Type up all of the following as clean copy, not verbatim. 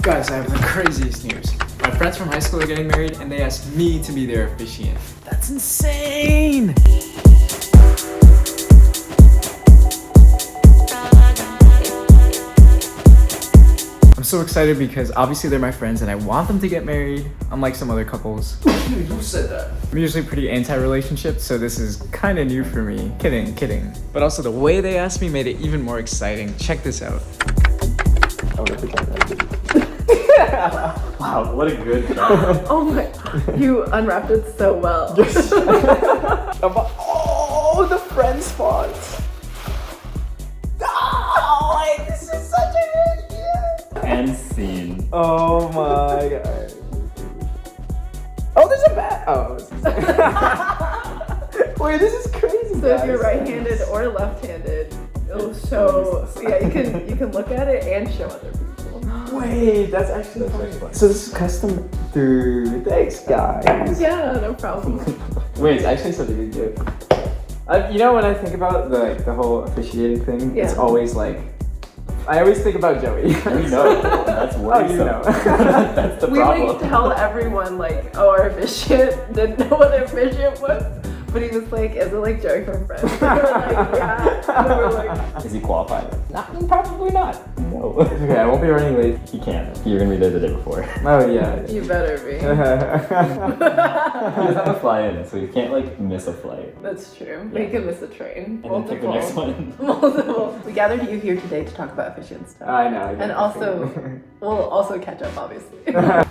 Guys, I have the craziest news. My friends from high school are getting married and they asked me to be their officiant. That's insane! I'm so excited because obviously they're my friends and I want them to get married, unlike some other couples. Who said that? I'm usually pretty anti-relationship, so this is kind of new for me. Kidding. But also the way they asked me made it even more exciting. Check this out. I would have tried that. Wow, what a good job. Oh my, you unwrapped it so well. Oh, the friend spots. Oh, this is such a good idea. And scene. Oh my god. Oh, there's a bat. Oh, wait, this is crazy. So if you're right-handed or left-handed, it'll show. Yeah, you can look at it and show other people. Wait, that's actually funny. So this is custom. Dude, thanks guys. Yeah, no problem. Wait, it's actually such a good gift. You know, when I think about the whole officiating thing, Yeah. it's always like, I always think about Joey. We know. That's worrisome. you know. That's the We problem. like tell everyone like, oh, our officiant didn't know what an officiant was, but he was like, is it like Joey from Friends? And we were like, yeah. And then we're like, Is he qualified? Probably not. No. Okay, I won't be running late. He can't. You're gonna be there the day before. Oh yeah. you better be. He doesn't have a fly in, so you can't like miss a flight. That's true. But you can miss a train. And then take the next one. Multiple. We gathered you here today to talk about officiant stuff. I know. And also, we'll also catch up, obviously.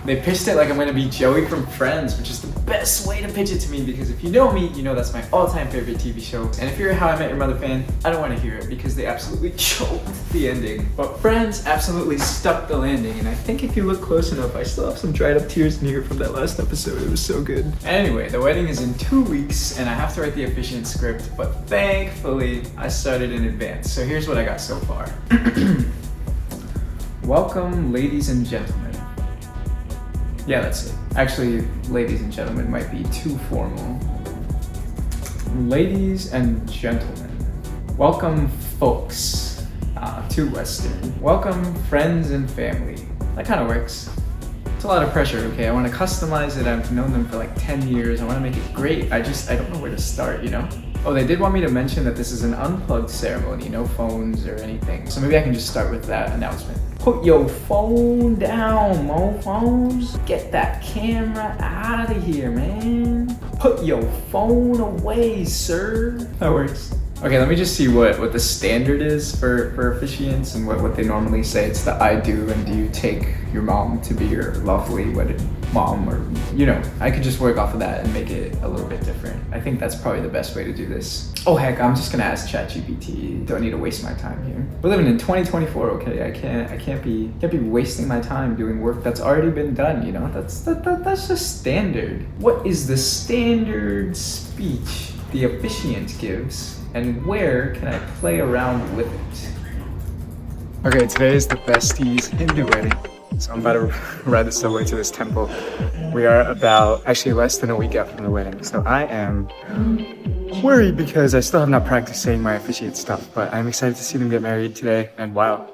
They pitched it like I'm gonna be Joey from Friends, which is the best way to pitch it to me because if you know me, you know that's my all-time favorite TV show. And if you're a How I Met Your Mother fan, I don't want to hear it because they absolutely choked the ending. But Friends absolutely stuck the landing, and I think if you look close enough, I still have some dried up tears in here from that last episode. It was so good. Anyway, the wedding is in 2 weeks, and I have to write the officiant script, but thankfully, I started in advance. So here's what I got so far. Welcome, ladies and gentlemen. Yeah, that's it. Actually, ladies and gentlemen might be too formal. Ladies and gentlemen, welcome folks to Western. Welcome friends and family. That kind of works. It's a lot of pressure, okay? I want to customize it. I've known them for like 10 years. I want to make it great. I don't know where to start, you know? Oh, they did want me to mention that this is an unplugged ceremony, no phones or anything. So maybe I can just start with that announcement. Put your phone down, mofos. Get that camera out of here, man. Put your phone away, sir. That works. Okay, let me just see what the standard is for officiants and what they normally say. It's the I do, and do you take your mom to be your lawfully wedded mom, or, you know, I could just work off of that and make it a little bit different. I think that's probably the best way to do this. Oh heck, I'm just gonna ask ChatGPT. Don't need to waste my time here. We're living in 2024, okay? I can't be wasting my time doing work that's already been done, you know? That's just standard. What is the standard speech the officiant gives? And where can I play around with it? Okay, today is the besties in the wedding. So I'm about to ride the subway to this temple. We are about actually less than a week out from the wedding. So I am worried because I still have not practiced saying my officiate stuff, but I'm excited to see them get married today. And wow,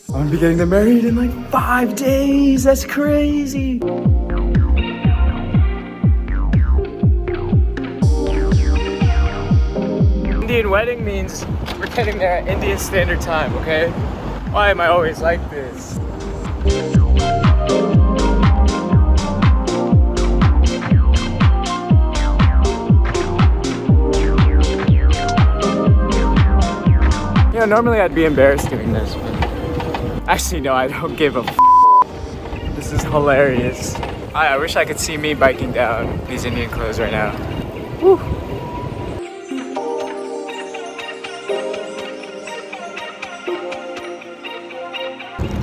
I'm gonna be getting them married in like 5 days. That's crazy. Indian wedding means we're getting there at Indian Standard Time, okay? Why am I always like this? You know, normally I'd be embarrassed doing this, but actually no, I don't give a f. This is hilarious. I wish I could see me biking down these Indian clothes right now. Woo.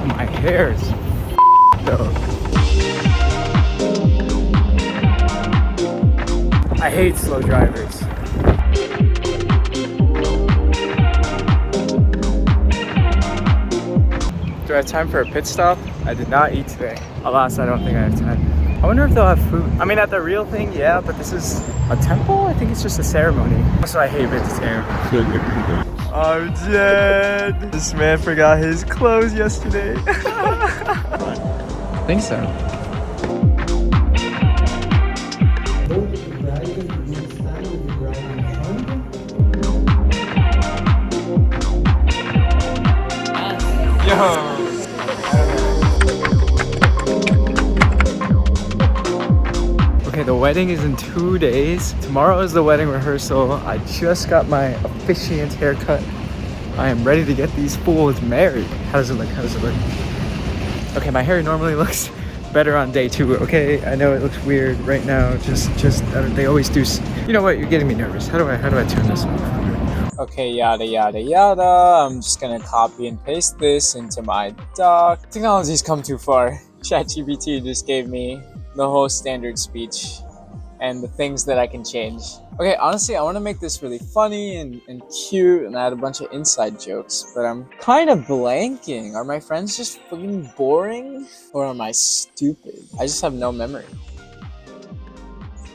My hair is though. I hate slow drivers. Do I have time for a pit stop? I did not eat today. Alas, I don't think I have time. I wonder if they'll have food. I mean, at the real thing, yeah, but this is a temple? I think it's just a ceremony. Also, I hate vegetarian. I'm dead. This man forgot his clothes yesterday. I think so. Yo. Okay, the wedding is in 2 days. Tomorrow is the wedding rehearsal. I just got my officiant haircut. I am ready to get these fools married. How does it look? How does it look? Okay, my hair normally looks better on day 2, okay? I know it looks weird right now. They always do. You know what? You're getting me nervous. How do I turn this off? Okay, yada yada yada. I'm just gonna copy and paste this into my doc. Technology's come too far. ChatGPT just gave me the whole standard speech and the things that I can change. Okay, honestly, I want to make this really funny and cute and add a bunch of inside jokes, but I'm kind of blanking. Are my friends just fucking boring? Or am I stupid? I just have no memory.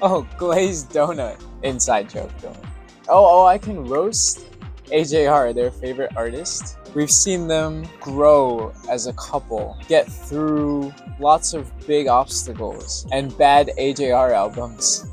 Oh, glazed donut. Inside joke, donut. Oh, I can roast AJR, their favorite artist. We've seen them grow as a couple, get through lots of big obstacles and bad AJR albums.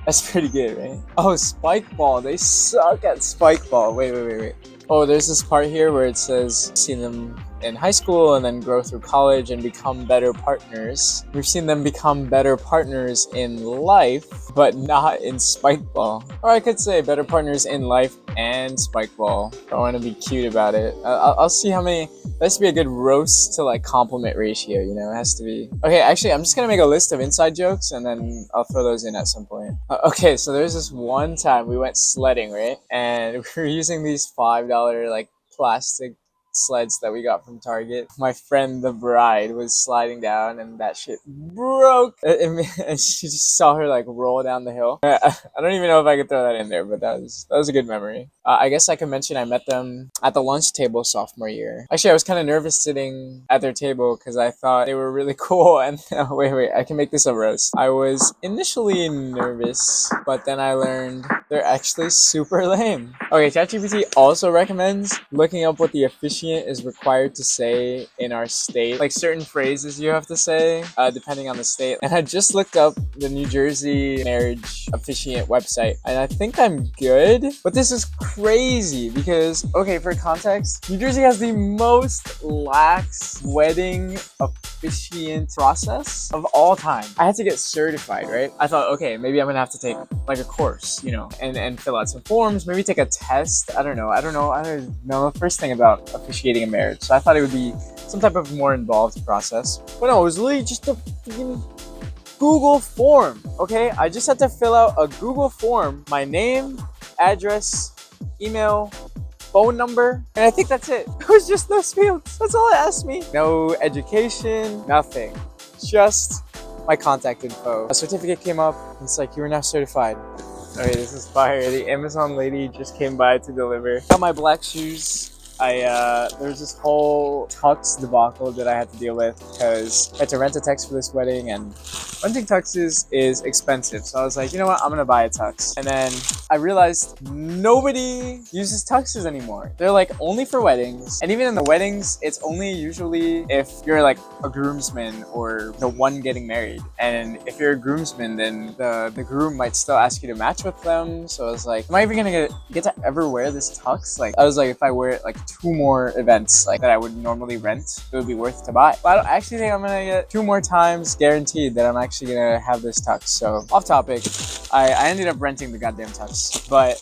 That's pretty good, right? Oh, Spikeball. They suck at Spikeball. Wait. Oh, there's this part here where it says, seen them in high school and then grow through college and become better partners. We've seen them become better partners in life, but not in Spikeball. Or I could say better partners in life and Spikeball. I want to be cute about it. I'll see how many. That has to be a good roast to like compliment ratio, you know? It has to be. Okay, actually, I'm just gonna make a list of inside jokes and then I'll throw those in at some point. Okay, so there's this one time we went sledding, right? And we were using these $5 like plastic sleds that we got from Target. My friend, the bride, was sliding down and that shit broke. And she just saw her like roll down the hill. I don't even know if I could throw that in there, but that was a good memory. I guess I can mention I met them at the lunch table sophomore year. Actually, I was kind of nervous sitting at their table because I thought they were really cool. And wait, I can make this a roast. I was initially nervous, but then I learned they're actually super lame. Okay, ChatGPT also recommends looking up what the officiant is required to say in our state. Like certain phrases you have to say, depending on the state. And I just looked up the New Jersey marriage officiant website, and I think I'm good. But this is crazy because, okay, for context, New Jersey has the most lax wedding officiant process of all time. I had to get certified, right? I thought, okay, maybe I'm gonna have to take like a course, you know, and fill out some forms, maybe take a test. I don't know the first thing about officiating a marriage. So I thought it would be some type of more involved process. But no, it was literally just a freaking Google form, okay? I just had to fill out a Google form, my name, address, email, phone number, and I think that's it. It was just those fields. That's all it asked me. No education, nothing. Just my contact info. A certificate came up, and it's like, you are now certified. Okay, this is fire. The Amazon lady just came by to deliver. Got my black shoes. There's this whole tux debacle that I had to deal with because I had to rent a tux for this wedding, and renting tuxes is expensive. So I was like, you know what? I'm gonna buy a tux. And then I realized nobody uses tuxes anymore. They're like only for weddings. And even in the weddings, it's only usually if you're like a groomsman or the one getting married. And if you're a groomsman, then the groom might still ask you to match with them. So I was like, am I even gonna get to ever wear this tux? Like, I was like, if I wear it like 2 more events like that I would normally rent, it would be worth to buy. But I don't actually think I'm gonna get 2 more times guaranteed that I'm actually gonna have this tux. So off topic, I ended up renting the goddamn tux, but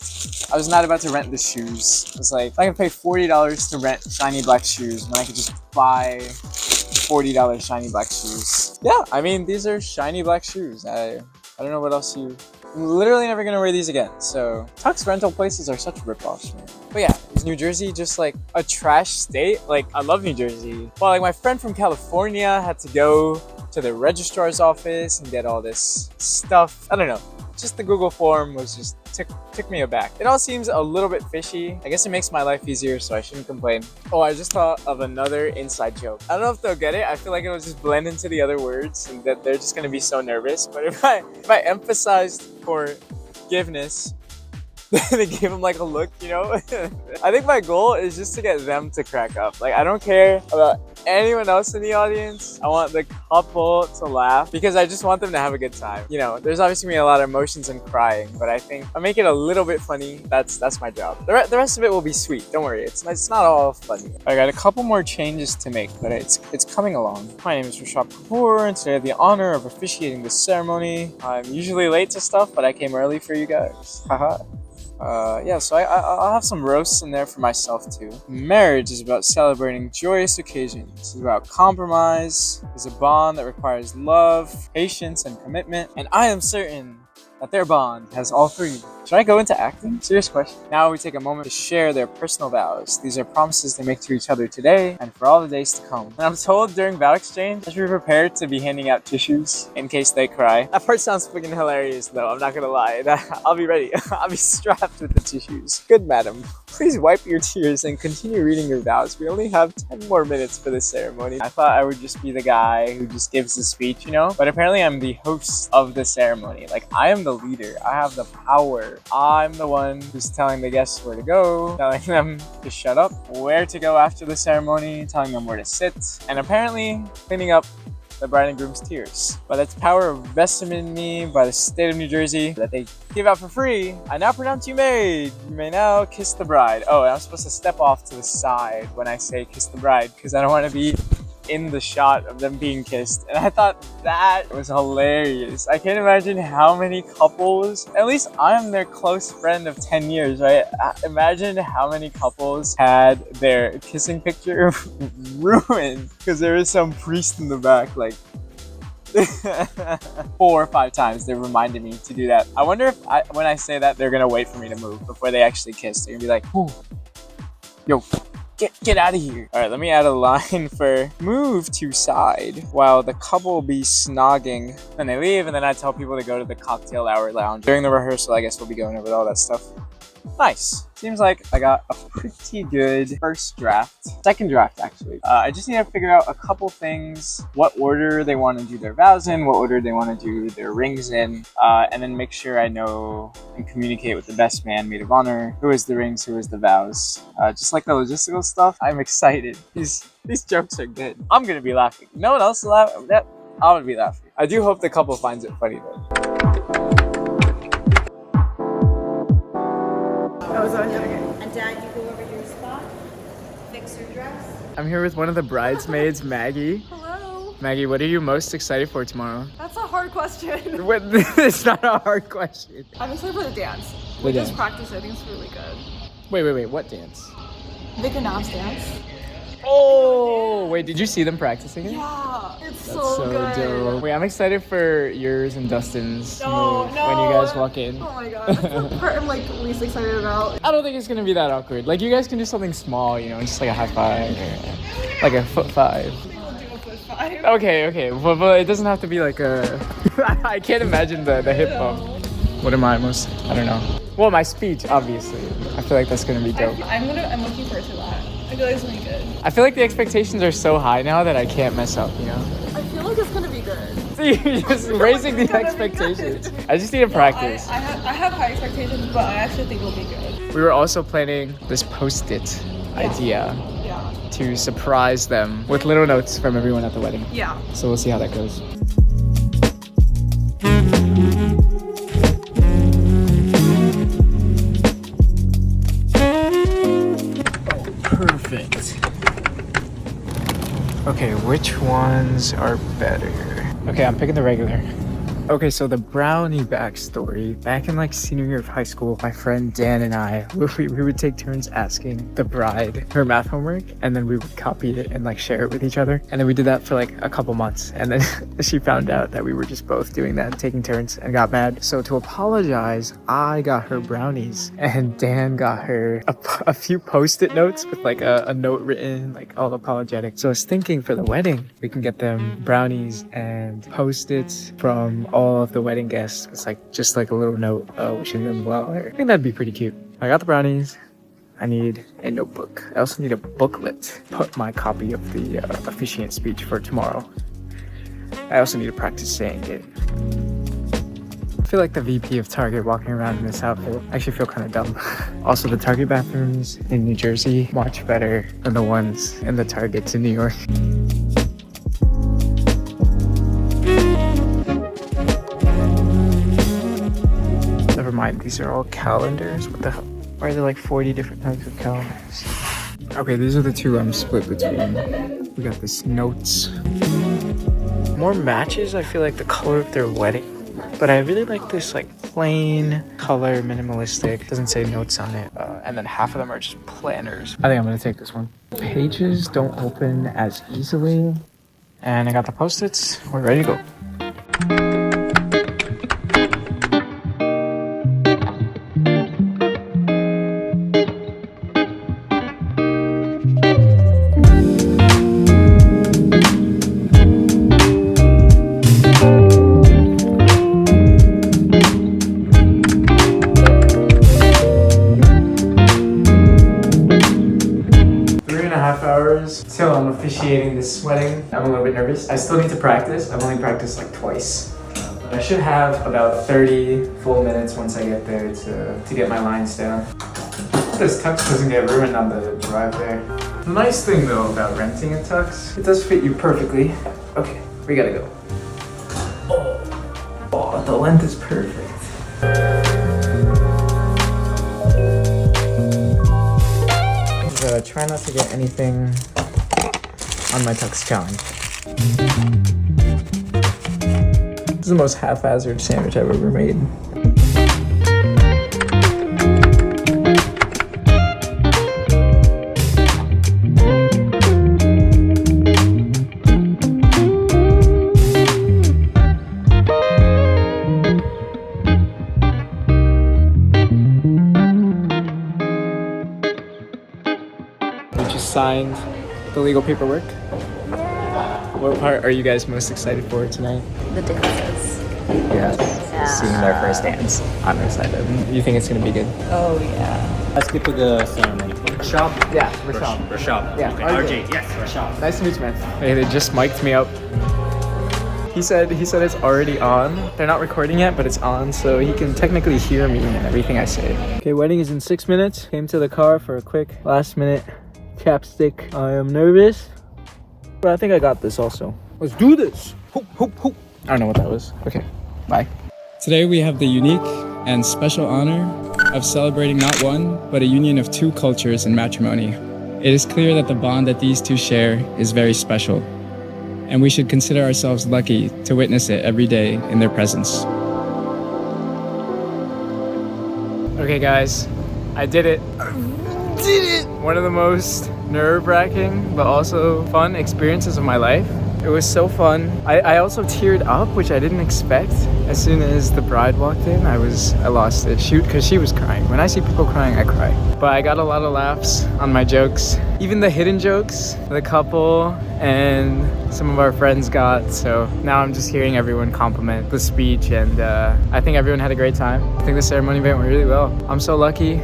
I was not about to rent the shoes. I was like, if I can pay $40 to rent shiny black shoes when I could just buy $40 shiny black shoes. Yeah, I mean, these are shiny black shoes. I don't know what else I'm literally never gonna wear these again. So tux rental places are such ripoffs, man. But yeah, is New Jersey just like a trash state? Like, I love New Jersey. Well, like my friend from California had to go to the registrar's office and get all this stuff. I don't know. Just the Google form was just took me aback. It all seems a little bit fishy. I guess it makes my life easier, so I shouldn't complain. Oh, I just thought of another inside joke. I don't know if they'll get it. I feel like it'll just blend into the other words and that they're just gonna be so nervous. But if I emphasized forgiveness They gave him like a look, you know? I think my goal is just to get them to crack up. Like, I don't care about anyone else in the audience. I want the couple to laugh because I just want them to have a good time. You know, there's obviously gonna be a lot of emotions and crying, but I think I make it a little bit funny. That's my job. The rest of it will be sweet. Don't worry, it's not all funny. I got a couple more changes to make, but it's coming along. My name is Rashad Kapoor, and today I have the honor of officiating this ceremony. I'm usually late to stuff, but I came early for you guys. Haha. Yeah, so I'll have some roasts in there for myself too. Marriage is about celebrating joyous occasions. It's about compromise. It's a bond that requires love, patience, and commitment. And I am certain that their bond has all three. Should I go into acting? Serious question. Now we take a moment to share their personal vows. These are promises they make to each other today and for all the days to come. And I'm told during vow exchange, I should be prepared to be handing out tissues in case they cry. That part sounds freaking hilarious though, I'm not gonna lie. I'll be ready. I'll be strapped with the tissues. Good madam, please wipe your tears and continue reading your vows. We only have 10 more minutes for this ceremony. I thought I would just be the guy who just gives the speech, you know? But apparently I'm the host of the ceremony. Like, I am the leader. I have the power. I'm the one who's telling the guests where to go, telling them to shut up, where to go after the ceremony, telling them where to sit, and apparently cleaning up the bride and groom's tears. By the power vested in me by the state of New Jersey that they give out for free, I now pronounce you married. You may now kiss the bride. Oh, and I'm supposed to step off to the side when I say kiss the bride because I don't want to be in the shot of them being kissed, and I thought that was hilarious. I can't imagine how many couples, at least I'm their close friend of 10 years, right? Imagine how many couples had their kissing picture ruined because there was some priest in the back, like 4 or 5 times they reminded me to do that. I wonder if when I say that, they're gonna wait for me to move before they actually kiss. They're gonna be like, "Ooh, yo, Get out of here." All right, let me add a line for move to side while the couple will be snogging. Then they leave, and then I tell people to go to the cocktail hour lounge. During the rehearsal, I guess we'll be going over all that stuff. Nice. Seems like I got a pretty good first draft. Second draft, actually. I just need to figure out a couple things. What order they want to do their vows in, what order they want to do their rings in, and then make sure I know and communicate with the best man, maid of honor, who is the rings, who is the vows. Just like the logistical stuff, I'm excited. These jokes are good. I'm going to be laughing. No one else will laugh. I'm going to be laughing. I do hope the couple finds it funny, though. And Dad, you go over to your spot, fix your dress. I'm here with one of the bridesmaids, Maggie. Hello. Maggie, what are you most excited for tomorrow? That's a hard question. It's not a hard question. I'm excited for the dance. The We dance. just practiced. I think it's really good. Wait, what dance? Vic and Nav's dance. Oh, wait, did you see them practicing it? Yeah, it's That's so so good. dope. Wait, I'm excited for yours and Dustin's No, move no. when you guys walk in. Oh my god, that's the part I'm like least excited about. I don't think it's gonna be that awkward. Like, you guys can do something small, you know, just like a high five or like a foot five. We'll do a foot five. Okay, but it doesn't have to be like a. I can't imagine the hip bump. What am I most? I don't know. Well, my speech, obviously. I feel like that's gonna be dope. I'm looking forward to that. I feel like it's gonna be good. I feel like the expectations are so high now that I can't mess up, you know? I feel like it's gonna be good. See, you're just raising the expectations. I just need to practice. I have high expectations, but I actually think it'll be good. We were also planning this post-it idea Yeah. to surprise them with little notes from everyone at the wedding. Yeah. So we'll see how that goes. Perfect. Okay, which ones are better? Okay, I'm picking the regular. Okay, so the brownie backstory. Back in like senior year of high school, my friend Dan and I, we would take turns asking the bride her math homework, and then we would copy it and like share it with each other. And then we did that for like a couple months, and then she found out that we were just both doing that, taking turns, and got mad. So to apologize, I got her brownies, and Dan got her a few post-it notes with like a note written, like all apologetic. So I was thinking for the wedding, we can get them brownies and post-its from all of the wedding guests. It's like just like a little note wishing them well. I think that'd be pretty cute. I got the brownies. I need a notebook. I also need a booklet. Put my copy of the officiant speech for tomorrow. I also need to practice saying it. feel like the VP of Target walking around in this outfit. I actually feel kind of dumb. Also, the Target bathrooms in New Jersey, much better than the ones in the Targets in New York. Never mind, these are all calendars. What the hell? Why are there like 40 different types of calendars? Okay, these are the two I'm split between. We got this notes. More matches, I feel like the color of their wedding. But I really like this like plain color, minimalistic. Doesn't say notes on it. And then half of them are just planners. I think I'm gonna take this one. Pages don't open as easily. And I got the Post-its. We're ready to go. 3.5 hours till I'm officiating this wedding. I'm a little bit nervous. I still need to practice. I've only practiced like twice. But I should have about 30 full minutes once I get there to get my lines down. This tux doesn't get ruined on the drive there. The nice thing though about renting a tux, it does fit you perfectly. Okay, we gotta go. Oh, the length is perfect. Try not to get anything on my tux challenge. This is the most haphazard sandwich I've ever made. Signed the legal paperwork. What part are you guys most excited for tonight? The dances. Yes. Seeing their first dance. I'm excited. You think it's gonna be good? Oh yeah. Let's get to the ceremony. Rashab? Yeah, Rashab. Rashab. Yeah, Okay. RJ. Yes, Rashab. Nice to meet you, man. Hey, they just mic'd me up. He said it's already on. They're not recording yet, but it's on, so he can technically hear me and everything I say. Okay, wedding is in 6 minutes. Came to the car for a quick last minute chapstick. I am nervous, but I think I got this also. Let's do this. Hoop, hoop, hoop. I don't know what that was. Okay, bye. Today we have the unique and special honor of celebrating not one, but a union of two cultures in matrimony. It is clear that the bond that these two share is very special, and we should consider ourselves lucky to witness it every day in their presence. Okay guys, I did it. One of the most nerve-wracking but also fun experiences of my life. It was so fun. I also teared up, which I didn't expect. As soon as the bride walked in, I lost it. Because she was crying. When I see people crying, I cry. But I got a lot of laughs on my jokes. Even the hidden jokes, the couple and some of our friends got. So now I'm just hearing everyone compliment the speech, and I think everyone had a great time. I think the ceremony went really well. I'm so lucky.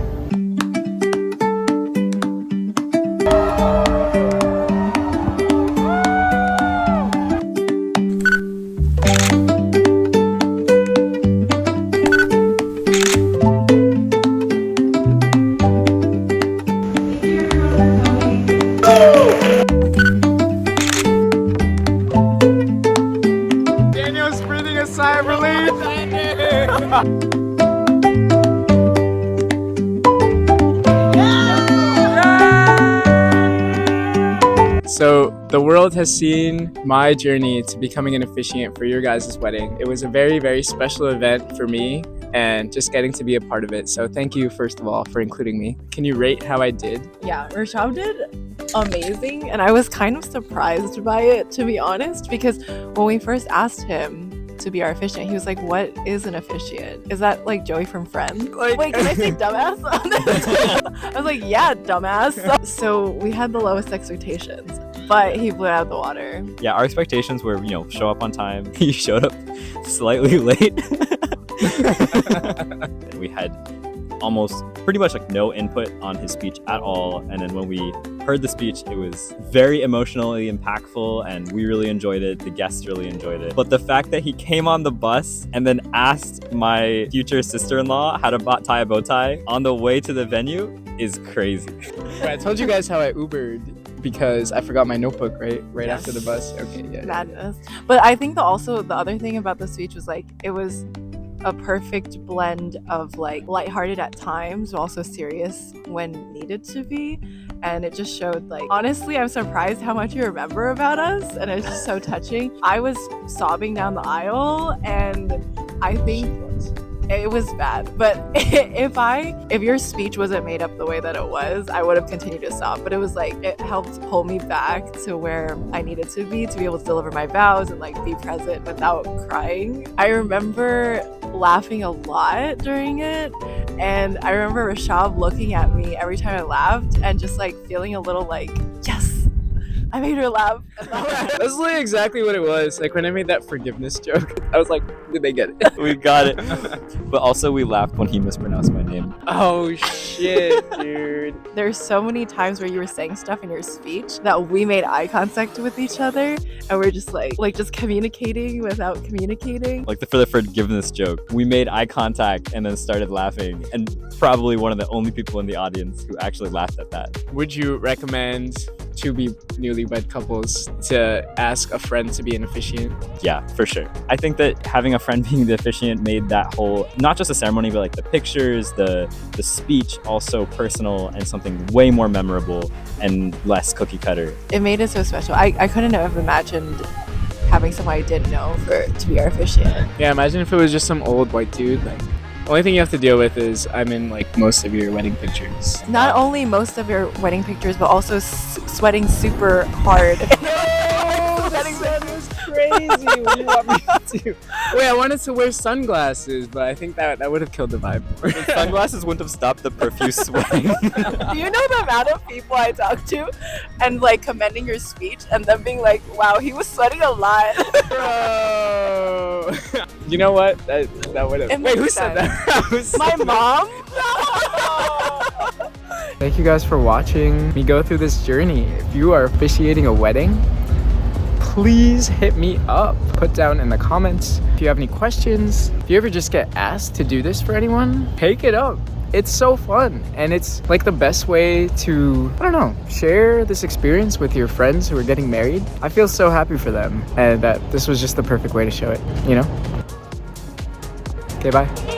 Daniel's breathing a sigh of relief. So the world has seen my journey to becoming an officiant for your guys' wedding. It was a very, very special event for me and just getting to be a part of it. So thank you, first of all, for including me. Can you rate how I did? Yeah, Rashab did amazing, and I was kind of surprised by it, to be honest, because when we first asked him to be our officiant, he was like, "What is an officiant? Is that like Joey from Friends?" Like- Wait, can I say dumbass? I was like, "Yeah, dumbass." So we had the lowest expectations, but he blew it out of the water. Yeah, our expectations were, show up on time. He showed up slightly late. We had almost pretty much like no input on his speech at all. And then when we heard the speech, it was very emotionally impactful and we really enjoyed it. The guests really enjoyed it. But the fact that he came on the bus and then asked my future sister-in-law how to tie a bow tie on the way to the venue is crazy. I told you guys how I Ubered because I forgot my notebook right Yes. after the bus. Okay, yeah. Madness. But I think also the other thing about the speech was like it was a perfect blend of like lighthearted at times, but also serious when needed to be. And it just showed like, honestly, I'm surprised how much you remember about us. And it's just so touching. I was sobbing down the aisle and I think it was bad. But if your speech wasn't made up the way that it was, I would have continued to sob. But it was like, it helped pull me back to where I needed to be able to deliver my vows and like be present without crying. I remember laughing a lot during it. And I remember Rashab looking at me every time I laughed and just like feeling a little like, yes, I made her laugh. That's like exactly what it was. Like when I made that forgiveness joke, I was like, did they get it? We got it. But also we laughed when he mispronounced my name. Oh shit, dude. There's so many times where you were saying stuff in your speech that we made eye contact with each other and we're just like just communicating without communicating. Like for the forgiveness joke, we made eye contact and then started laughing, and probably one of the only people in the audience who actually laughed at that. Would you recommend to be newlywed couples to ask a friend to be an officiant? Yeah, for sure. I think that having a friend being the officiant made that whole, not just the ceremony, but like the pictures, the speech also personal and something way more memorable and less cookie cutter. It made it so special. I couldn't have imagined having someone I didn't know to be our officiant. Yeah, imagine if it was just some old white dude. Like, only thing you have to deal with is I'm in like most of your wedding pictures. Not only most of your wedding pictures, but also sweating super hard. That was crazy. What do you want me to do? Wait, I wanted to wear sunglasses, but I think that would have killed the vibe. The sunglasses wouldn't have stopped the profuse sweating. Do you know the amount of people I talked to and like commending your speech and them being like, wow, he was sweating a lot. Bro. You know what? That would have. Wait, who said that? My mom? Thank you guys for watching me go through this journey. If you are officiating a wedding, please hit me up. Put down in the comments if you have any questions. If you ever just get asked to do this for anyone, take it up. It's so fun, and it's like the best way to, I don't know, share this experience with your friends who are getting married. I feel so happy for them, and that this was just the perfect way to show it, you know? Okay, bye.